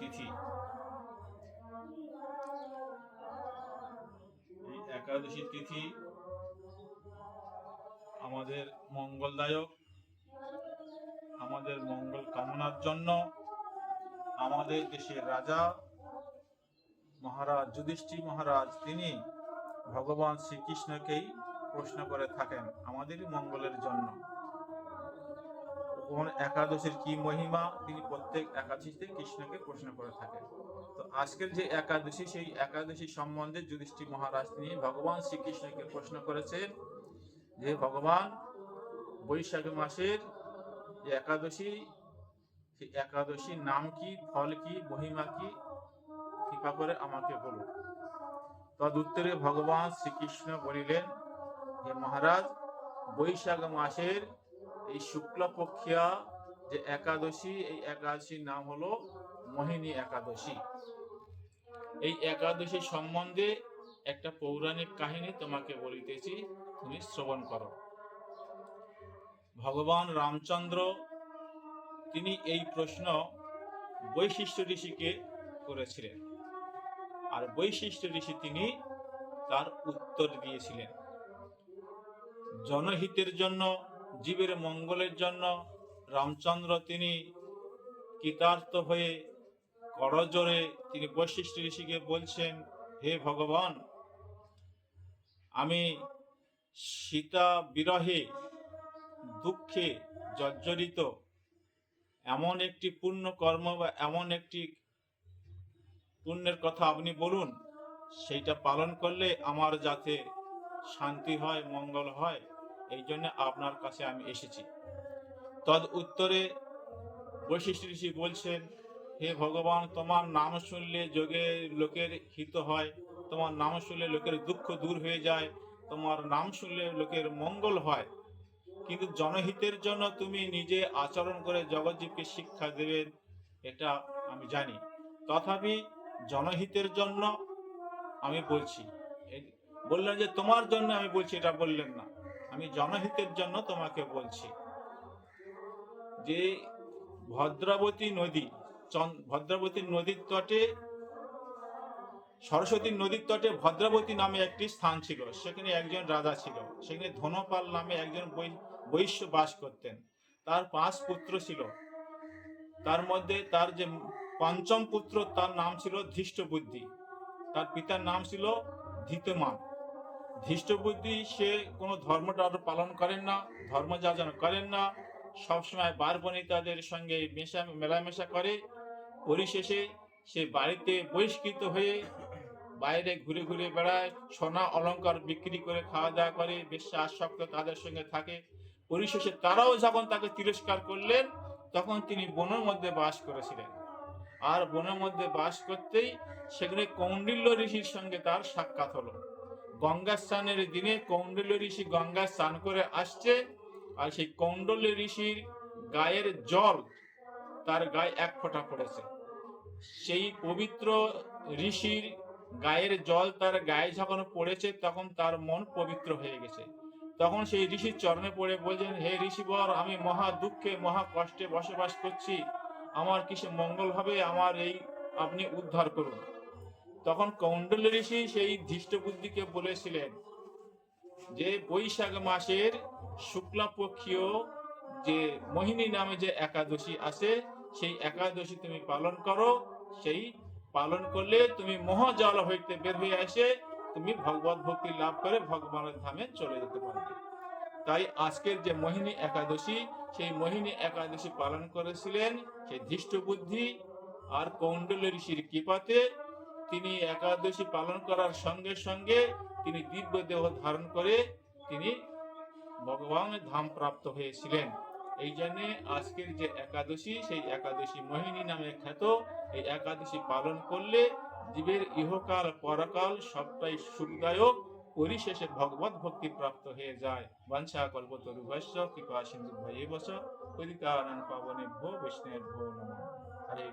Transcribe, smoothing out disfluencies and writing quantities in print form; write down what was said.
তিথি। এই একাদশী তিথি আমাদের মঙ্গলদায়ক, আমাদের মঙ্গল কামনার জন্য আমাদের দেশের রাজা মহারাজ যুধিষ্ঠির মহারাজ তিনি ভগবান শ্রীকৃষ্ণকেই প্রশ্ন করে থাকেন আমাদেরই মঙ্গলের জন্য। কোন একাদশীর কি মহিমা তিনি প্রত্যেক একাদশীতে কৃষ্ণকে প্রশ্ন করে থাকেন। তো আজকের যে একাদশী, সেই একাদশী সম্বন্ধে যুধিষ্ঠির মহারাজ তিনি ভগবান শ্রীকৃষ্ণকে প্রশ্ন করেছেন যে ভগবান, বৈশাখ মাসের যে একাদশী, সেই একাদশীর নাম কি, ফল কি, মহিমা কি, কৃপা করে আমাকে বলুন। তদুত্তরে ভগবান শ্রীকৃষ্ণ বলিলেন, হে মহারাজ, বৈশাখ মাসের এই শুক্লপক্ষিয়া যে একাদশী, এই একাদশীর নাম হলো মোহিনী একাদশী। এই একাদশী সম্বন্ধে একটা পৌরাণিক কাহিনী তোমাকে বলিতেছি, তুমি শ্রবণ করো। ভগবান রামচন্দ্র তিনি এই প্রশ্ন বৈশিষ্ট্য ঋষিকে করেছিলেন, আর বৈশিষ্ট্য ঋষি তিনি তার উত্তর দিয়েছিলেন। জনহিতের জন্য, জীবের মঙ্গলের জন্য রামচন্দ্র তিনি কৃতার্থ হয়ে করজোড়ে তিনি বৈশিষ্ট্য ঋষিকে বলছেন, হে ভগবান, আমি সীতা বিরহে দুঃখে জর্জরিত, এমন একটি পুণ্য কর্ম বা এমন একটি পুণ্যের কথা আপনি বলুন, সেইটা পালন করলে আমার যাতে শান্তি হয়, মঙ্গল হয়, এই জন্য আপনার কাছে আমি এসেছি। তদ উত্তরে বৈশিষ্ট্য ঋষি বলছেন, হে ভগবান, তোমার নাম শুনলে যোগে লোকের হিত হয়, তোমার নাম শুনলে লোকের দুঃখ দূর হয়ে যায়, তোমার নাম শুনলে লোকের মঙ্গল হয়, কিন্তু জনহিতের জন্য তুমি নিজে আচরণ করে জগৎজীবকে শিক্ষা দেবেন, এটা আমি জানি। তথাপি জনহিতের জন্য আমি বলছি। বললেন যে তোমার জন্য আমি বলছি, এটা বললেন না, আমি জনহিতের জন্য তোমাকে বলছি। যে ভদ্রাবতী নদী, ভদ্রাবতী নদীর তটে, সরস্বতী নদীর তটে ভদ্রাবতী নামে একটি স্থান ছিল। সেখানে একজন রাজা ছিল, সেখানে ধনপাল নামে একজন বৈশ্য বাস করতেন। তার 5 পুত্র ছিল, তার মধ্যে তার যে পঞ্চম পুত্র, তার নাম ছিল ধৃষ্টবুদ্ধি, তার পিতার নাম ছিল ধৃতমান। ধৃষ্টবুদ্ধি সে কোনো ধর্মটা পালন করেন না, ধর্মযাজন করেন না, সবসময় বার বনিতাদের সঙ্গে মেলামেশা করে। পরিশেষে সে বাড়িতে বহিষ্কৃত হয়ে বাইরে ঘুরে ঘুরে বেড়ায়, সোনা অলংকার বিক্রি করে খাওয়া দাওয়া করে, বেশ্যা আসক্ত তাদের সঙ্গে থাকে। পরিশেষে তারাও যখন তাকে তিরস্কার করলেন, তখন তিনি বনের মধ্যে বাস করেছিলেন। আর বনের মধ্যে বাস করতেই সেখানে কৌণ্ডিল্য ঋষির সঙ্গে তার সাক্ষাৎ হলো। গঙ্গা স্নানের দিনে কৌণ্ডিল্য ঋষি গঙ্গা স্নান করে আসছে, আর সেই কৌণ্ডিল্য ঋষির গায়ের জল তার গায়ে 1 ফোঁটা পড়েছে। সেই পবিত্র ঋষির গায়ের জল তার গায়ে যখন পড়েছে, তখন তার মন পবিত্র হয়ে গেছে। তখন সেই ঋষির চরণে পড়ে বলছেন, হে ঋষিবর, আমি মহা দুঃখে মহা কষ্টে বসবাস করছি, আমার কিসে মঙ্গল হবে, আমার এই আপনি উদ্ধার করুন। তখন কৌণ্ডিল্য ঋষি সেই ধৃষ্টবুদ্ধিকে বলেছিলেন যে বৈশাখ মাসের শুক্লাপক্ষীয় যে মোহিনী নামে যে একাদশী আছে, সেই একাদশী তুমি পালন করো। সেই পালন করলে তুমি মহাজল হইতে বের হয়ে এসে তুমি ভগবত ভক্তি লাভ করে ভগবানের ধামে চলে যেতে পারবে। তাই আজকের যে মোহিনী একাদশী, সেই মোহিনী একাদশী পালন করেছিলেন সেই ধৃষ্টবুদ্ধি, আর কৌণ্ডিল্য ঋষির কৃপাতে তিনি একাদশী পালন করার সঙ্গে সঙ্গে তিনি দিব্য দেহ ধারণ করে তিনি ভগবানের ধাম প্রাপ্ত হয়েছিলেন। এই জন্য আজকের যে একাদশী, সেই একাদশী মোহিনী নামে খ্যাত। এই একাদশী পালন করলে জীবের ইহকাল পরকাল সবটাই সুখদায়ক, পরিশেষে ভগবত ভক্তি প্রাপ্ত হয়ে যায়। বাঞ্ছা কল্পতরুভ্যশ্চ কৃপা সিন্ধুভ্যেব চ পতিতানাং পাবনেভ্যো বৈষ্ণবেভ্যো নমঃ। হরে